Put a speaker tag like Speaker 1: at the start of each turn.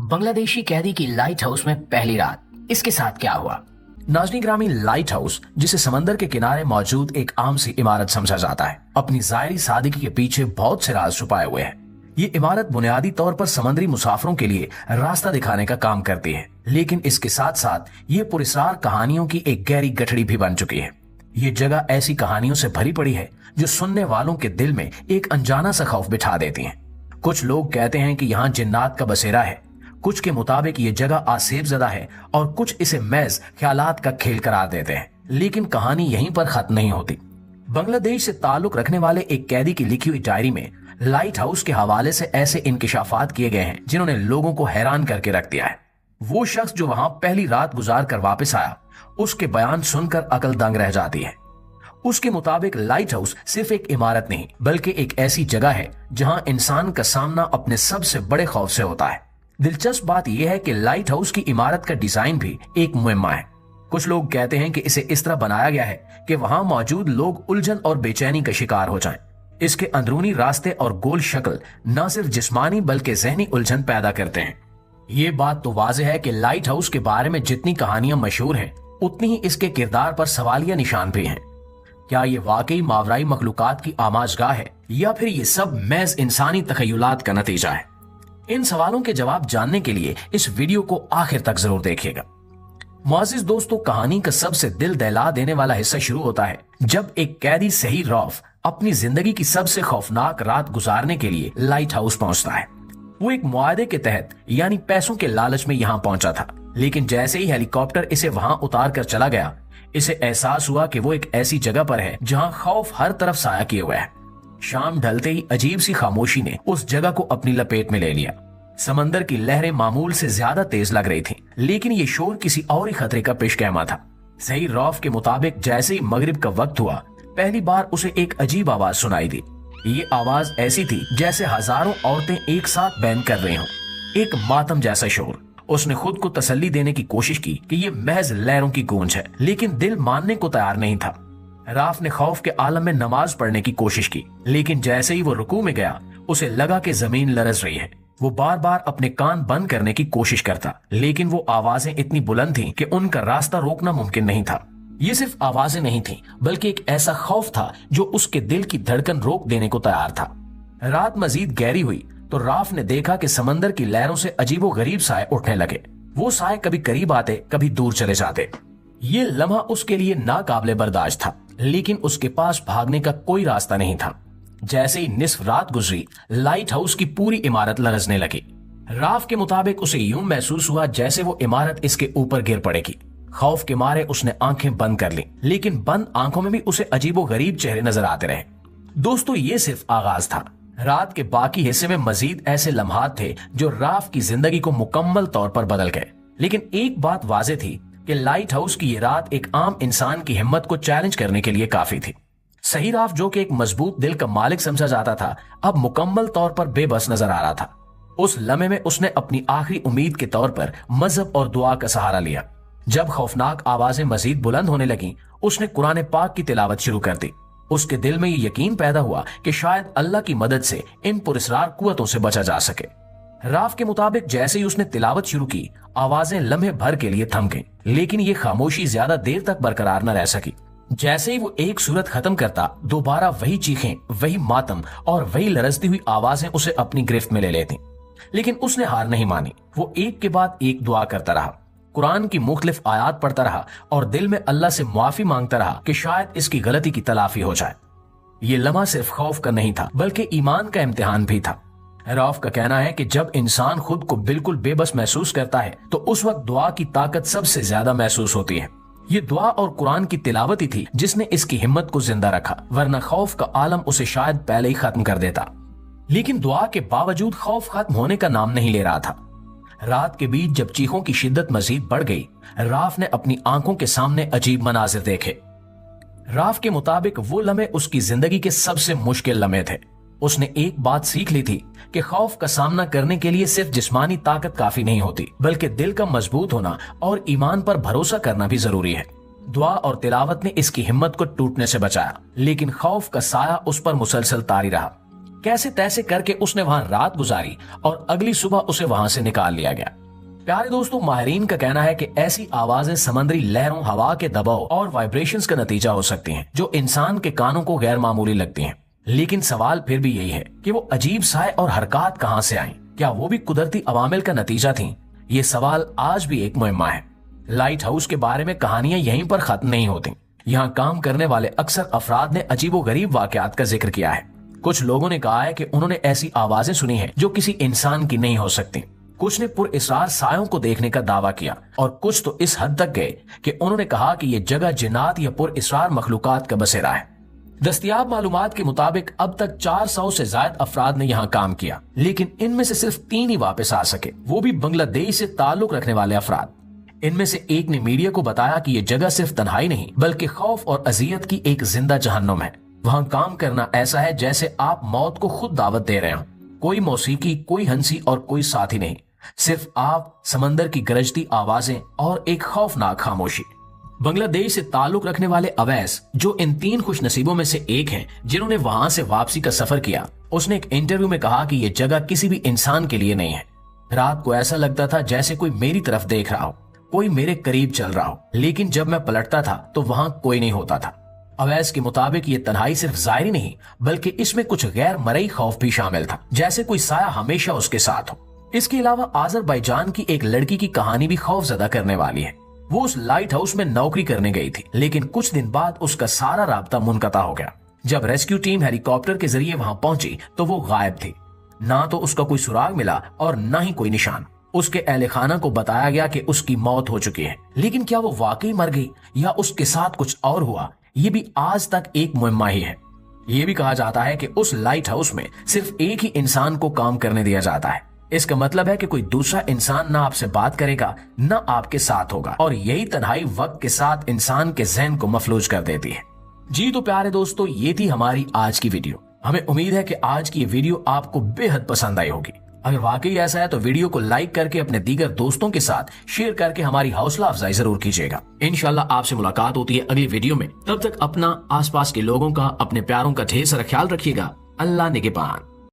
Speaker 1: बांग्लादेशी कैदी की light house में पहली रात, इसके साथ क्या हुआ? नाजनी ग्रामी लाइट हाउस, जिसे समंदर के किनारे मौजूद एक आम सी इमारत समझा जाता है, अपनी जायरी सादगी के पीछे बहुत से राज छुपाए हुए हैं। ये इमारत बुनियादी तौर पर समुद्री मुसाफिरों के लिए रास्ता दिखाने का काम करती है, लेकिन इसके साथ साथ ये पुरस्कार कहानियों की एक गहरी गठड़ी भी बन चुकी है। ये जगह ऐसी कहानियों से भरी पड़ी है जो सुनने वालों के दिल में एक अनजाना सा खौफ बिठा देती हैं। कुछ लोग कहते हैं कि यहाँ जिन्नात का बसेरा है, कुछ के मुताबिक ये जगह आसेबजदा है और कुछ इसे महज ख्यालात का खेल करार देते हैं। लेकिन कहानी यहीं पर खत्म नहीं होती। बांग्लादेश से ताल्लुक रखने वाले एक कैदी की लिखी हुई डायरी में लाइट हाउस के हवाले से ऐसे इंकिशाफात किए गए हैं जिन्होंने लोगों को हैरान करके रख दिया है। वो शख्स जो वहां पहली रात गुजार कर वापस आया, उसके बयान सुनकर अकल दंग रह जाती है। उसके मुताबिक लाइट हाउस सिर्फ एक इमारत नहीं बल्कि एक ऐसी जगह है जहां इंसान का सामना अपने सबसे बड़े खौफ से होता है। दिलचस्प बात यह है कि लाइट हाउस की इमारत का डिजाइन भी एक मुहिम्मा है। कुछ लोग कहते हैं कि इसे इस तरह बनाया गया है कि वहां मौजूद लोग उलझन और बेचैनी का शिकार हो जाएं। इसके अंदरूनी रास्ते और गोल शक्ल न सिर्फ जिस्मानी बल्कि जहनी उलझन पैदा करते हैं। ये बात तो वाज़ेह है कि लाइट हाउस के बारे में जितनी कहानियां मशहूर हैं, उतनी ही इसके किरदार पर सवालिया निशान भी हैं। क्या ये वाकई मावराई मखलूकात की आमाजगाह है या फिर ये सब महज इंसानी तखय्युलात का नतीजा है? इन सवालों के जवाब जानने के लिए इस वीडियो को आखिर तक जरूर देखिएगा। मुअज़्ज़िज़ दोस्तों, कहानी का सबसे दिल दहला देने वाला हिस्सा शुरू होता है जब एक कैदी सही रौफ अपनी जिंदगी की सबसे खौफनाक रात गुजारने के लिए लाइट हाउस पहुंचता है। वो एक मुआहदे के तहत यानी पैसों के लालच में यहाँ पहुंचा था, लेकिन जैसे ही हेलीकॉप्टर इसे वहां उतार कर चला गया, इसे एहसास हुआ कि वो एक ऐसी जगह पर है जहां खौफ हर तरफ साया किए हुए है। शाम ढलते ही अजीब सी खामोशी ने उस जगह को अपनी लपेट में ले लिया। समंदर की लहरें मामूल से ज्यादा तेज लग रही थीं, लेकिन ये शोर किसी और ही खतरे का पेशगहमा था। सही रौफ के मुताबिक जैसे ही मगरिब का वक्त हुआ, पहली बार उसे एक अजीब आवाज सुनाई दी। ये आवाज ऐसी थी जैसे हजारों औरतें एक साथ बैन कर रही हों, एक मातम जैसा शोर। उसने खुद को तसल्ली देने की कोशिश की कि ये महज लहरों की गूंज है, लेकिन दिल मानने को तैयार नहीं था। राफ ने खौफ के आलम में नमाज पढ़ने की कोशिश की, लेकिन जैसे ही वो रुकू में गया, उसे लगा कि जमीन लरज रही है। वो बार बार अपने कान बंद करने की कोशिश करता, लेकिन वो आवाजें इतनी बुलंद थीं कि उनका रास्ता रोकना मुमकिन नहीं था। ये सिर्फ आवाजें नहीं थीं, बल्कि एक ऐसा खौफ था जो उसके दिल की धड़कन रोक देने को तैयार था। रात मजीद गहरी हुई तो राफ ने देखा कि समंदर की लहरों से अजीबो गरीब साए उठने लगे। वो साए कभी करीब आते, कभी दूर चले जाते। ये लम्हा उसके लिए नाकाबिले बर्दाश्त था, लेकिन उसके पास भागने का कोई रास्ता नहीं था। जैसे ही निस्फ रात गुजरी, लाइट हाउस की पूरी इमारत लरजने लगी। राफ के मुताबिक उसे यूं महसूस हुआ जैसे वो इमारत इसके ऊपर गिर पड़ेगी। खौफ के मारे उसने आंखें बंद कर ली, लेकिन बंद आंखों में भी उसे अजीबो गरीब चेहरे नजर आते रहे। दोस्तों, ये सिर्फ आगाज था। रात के बाकी हिस्से में मजीद ऐसे लम्हात थे जो राफ की जिंदगी को मुकम्मल तौर पर बदल गए। लेकिन एक बात वाज़ेह थी कि लाइट हाउस की ये रात एक आम इंसान की हिम्मत को चैलेंज करने के लिए काफी थी। सही राफ, जो कि एक मजबूत दिल का मालिक समझा जाता था, अब मुकम्मल तौर पर बेबस नजर आ रहा था। उस लम्हे में उसने अपनी आखिरी उम्मीद के तौर पर मजहब और दुआ का सहारा लिया। जब खौफनाक आवाजें मजीद बुलंद होने लगी, उसने कुरान पाक की तिलावत शुरू कर दी। उसके दिल में ये यकीन पैदा हुआ कि शायद अल्लाह की मदद से इन पुरस्कार कुव्वतों से बचा जा सके। राफ के मुताबिक जैसे ही उसने तिलावत शुरू की, आवाजें लम्हे भर के लिए थम गईं, लेकिन ये खामोशी ज्यादा देर तक बरकरार न रह सकी। जैसे ही वो एक सूरत खत्म करता, दोबारा वही चीखें, वही मातम और वही लरजती हुई आवाजें उसे अपनी गिरफ्त में ले लेती। लेकिन उसने हार नहीं मानी। वो एक के बाद एक दुआ करता रहा, कुरान की मुख्तलिफ आयात पढ़ता रहा और दिल में अल्लाह से माफी मांगता रहा कि शायद इसकी गलती की तलाफी हो जाए। ये लम्हा सिर्फ खौफ का नहीं था, बल्कि ईमान का इम्तिहान भी था। रौफ का कहना है कि जब इंसान खुद को बिल्कुल बेबस महसूस करता है, तो उस वक्त दुआ की ताकत सबसे ज्यादा महसूस होती है। ये दुआ और कुरान की तिलावत ही थी जिसने इसकी हिम्मत को जिंदा रखा, वरना खौफ का आलम उसे शायद पहले ही खत्म कर देता। लेकिन दुआ के बावजूद खौफ खत्म होने का नाम नहीं ले रहा था। रात के बीच जब चीखों की शिद्दत मजीद बढ़ गई, राफ ने अपनी आंखों के सामने अजीब मनाजिर देखे। राफ के मुताबिक वो लम्हे उसकी जिंदगी के सबसे मुश्किल लम्हे थे। उसने एक बात सीख ली थी कि खौफ का सामना करने के लिए सिर्फ जिस्मानी ताकत काफी नहीं होती, बल्कि दिल का मजबूत होना और ईमान पर भरोसा करना भी जरूरी है। दुआ और तिलावत ने इसकी हिम्मत को टूटने से बचाया, लेकिन खौफ का साया उस पर मुसलसल तारी रहा। कैसे तैसे करके उसने वहां रात गुजारी और अगली सुबह उसे वहां से निकाल लिया गया। प्यारे दोस्तों, माहिरीन का कहना है कि ऐसी आवाजें समुद्री लहरों, हवा के दबाव और वाइब्रेशंस का नतीजा हो सकती हैं, जो इंसान के कानों को गैर मामूली लगती हैं। लेकिन सवाल फिर भी यही है कि वो अजीब साए और हरकत कहां से आई? क्या वो भी कुदरती अवामिल का नतीजा थी? ये सवाल आज भी एक मुअम्मा है। लाइट हाउस के बारे में कहानियां यहीं पर खत्म नहीं होती। यहाँ काम करने वाले अक्सर अफराद ने अजीबोगरीब वाकयात का जिक्र किया है। कुछ लोगों ने कहा है कि उन्होंने ऐसी आवाजें सुनी है जो किसी इंसान की नहीं हो सकती। कुछ ने पुरअसरार सायों को देखने का दावा किया और कुछ तो इस हद तक गए कि उन्होंने कहा कि यह जगह जिन्नात या पुरअसरार मखलूकात का बसेरा है। दस्तयाब मालूमात के मुताबिक अब तक 400 से ज्यादा अफराद ने यहाँ काम किया, लेकिन इनमें से सिर्फ 3 ही वापस आ सके, वो भी बांग्लादेश से ताल्लुक रखने वाले अफराद। इनमें से एक ने मीडिया को बताया कि यह जगह सिर्फ तन्हाई नहीं बल्कि खौफ और अजियत की एक जिंदा जहन्नुम है। वहाँ काम करना ऐसा है जैसे आप मौत को खुद दावत दे रहे हो। कोई मौसीकी, कोई हंसी और कोई साथी नहीं, सिर्फ आप, समंदर की गरजती आवाजें और एक खौफनाक खामोशी। बांग्लादेश से ताल्लुक रखने वाले अवैस, जो इन 3 खुश नसीबों में से एक हैं जिन्होंने वहां से वापसी का सफर किया, उसने एक इंटरव्यू में कहा कि यह जगह किसी भी इंसान के लिए नहीं है। रात को ऐसा लगता था जैसे कोई मेरी तरफ देख रहा हो, कोई मेरे करीब चल रहा हो, लेकिन जब मैं पलटता था तो वहां कोई नहीं होता था। अवैस के मुताबिक ये तन्हाई सिर्फ जाहिरी नहीं बल्कि इसमें कुछ गैर मरई खौफ भी शामिल था, जैसे कोई साया हमेशा उसके साथ हो। इसके अलावा आजरबाईजान की एक लड़की की कहानी भी खौफजदा करने वाली है। वो उस लाइट हाउस में नौकरी करने गई थी, लेकिन कुछ दिन बाद उसका सारा राब्ता मुनक़ता हो गया। जब रेस्क्यू टीम हेलीकॉप्टर के जरिए वहां पहुंची तो वो गायब थी। ना तो उसका कोई सुराग मिला और ना ही कोई निशान। उसके अहले खाना को बताया गया कि उसकी मौत हो चुकी है, लेकिन क्या वो वाकई मर गई या उसके साथ कुछ और हुआ, ये भी आज तक एक मुअम्मा ही है। ये भी कहा जाता है कि उस लाइट हाउस में सिर्फ एक ही इंसान को काम करने दिया जाता है। इसका मतलब है कि कोई दूसरा इंसान ना आपसे बात करेगा ना आपके साथ होगा, और यही तन्हाई वक्त के साथ इंसान के ज़हन को मफलूज कर देती है। जी तो प्यारे दोस्तों, ये थी हमारी आज की वीडियो। हमें उम्मीद है कि आज की ये वीडियो आपको बेहद पसंद आई होगी। अगर वाकई ऐसा है तो वीडियो को लाइक करके अपने दीगर दोस्तों के साथ शेयर करके हमारी हौसला अफजाई जरूर कीजिएगा। इंशाल्लाह आपसे मुलाकात होती है अगली वीडियो में। तब तक अपना, आसपास के लोगों का, अपने प्यारों का ढेर सारा ख्याल रखिएगा। अल्लाह निगहबान।